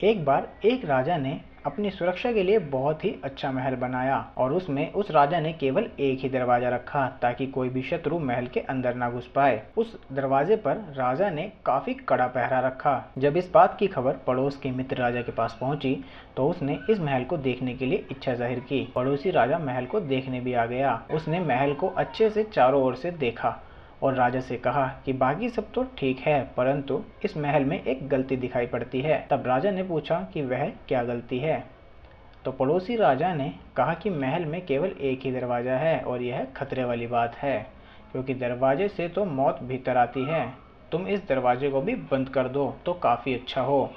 एक बार एक राजा ने अपनी सुरक्षा के लिए बहुत ही अच्छा महल बनाया और उसमें उस राजा ने केवल एक ही दरवाजा रखा ताकि कोई भी शत्रु महल के अंदर ना घुस पाए। उस दरवाजे पर राजा ने काफी कड़ा पहरा रखा। जब इस बात की खबर पड़ोस के मित्र राजा के पास पहुंची तो उसने इस महल को देखने के लिए इच्छा जाहिर की। पड़ोसी राजा महल को देखने भी आ गया। उसने महल को अच्छे से चारों ओर से देखा और राजा से कहा कि बाकी सब तो ठीक है, परंतु इस महल में एक गलती दिखाई पड़ती है। तब राजा ने पूछा कि वह क्या गलती है। तो पड़ोसी राजा ने कहा कि महल में केवल एक ही दरवाजा है और यह खतरे वाली बात है, क्योंकि दरवाजे से तो मौत भीतर आती है। तुम इस दरवाजे को भी बंद कर दो तो काफी अच्छा हो,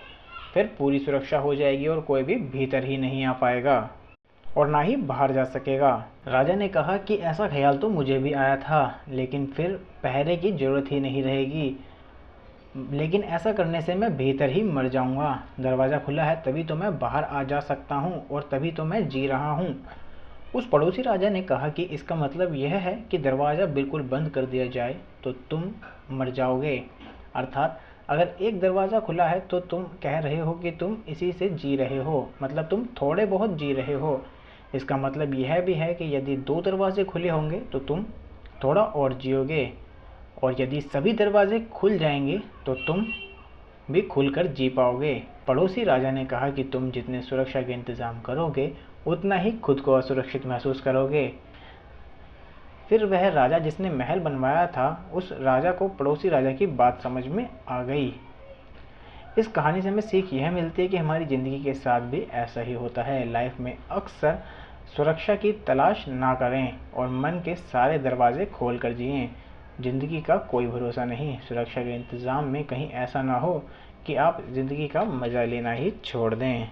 फिर पूरी सुरक्षा हो जाएगी और कोई भी भीतर ही नहीं आ पाएगा और ना ही बाहर जा सकेगा। राजा ने कहा कि ऐसा ख्याल तो मुझे भी आया था, लेकिन फिर पहरे की जरूरत ही नहीं रहेगी, लेकिन ऐसा करने से मैं भीतर ही मर जाऊंगा। दरवाज़ा खुला है तभी तो मैं बाहर आ जा सकता हूँ और तभी तो मैं जी रहा हूँ। उस पड़ोसी राजा ने कहा कि इसका मतलब यह है कि दरवाज़ा बिल्कुल बंद कर दिया जाए तो तुम मर जाओगे। अर्थात अगर एक दरवाज़ा खुला है तो तुम कह रहे हो कि तुम इसी से जी रहे हो, मतलब तुम थोड़े बहुत जी रहे हो। इसका मतलब यह भी है कि यदि दो दरवाजे खुले होंगे तो तुम थोड़ा और जियोगे, और यदि सभी दरवाजे खुल जाएंगे तो तुम भी खुलकर जी पाओगे। पड़ोसी राजा ने कहा कि तुम जितने सुरक्षा के इंतजाम करोगे उतना ही खुद को असुरक्षित महसूस करोगे। फिर वह राजा जिसने महल बनवाया था, उस राजा को पड़ोसी राजा की बात समझ में आ गई। इस कहानी से हमें सीख यह मिलती है कि हमारी ज़िंदगी के साथ भी ऐसा ही होता है। लाइफ में अक्सर सुरक्षा की तलाश ना करें और मन के सारे दरवाजे खोल कर जिएं। ज़िंदगी का कोई भरोसा नहीं। सुरक्षा के इंतज़ाम में कहीं ऐसा ना हो कि आप ज़िंदगी का मज़ा लेना ही छोड़ दें।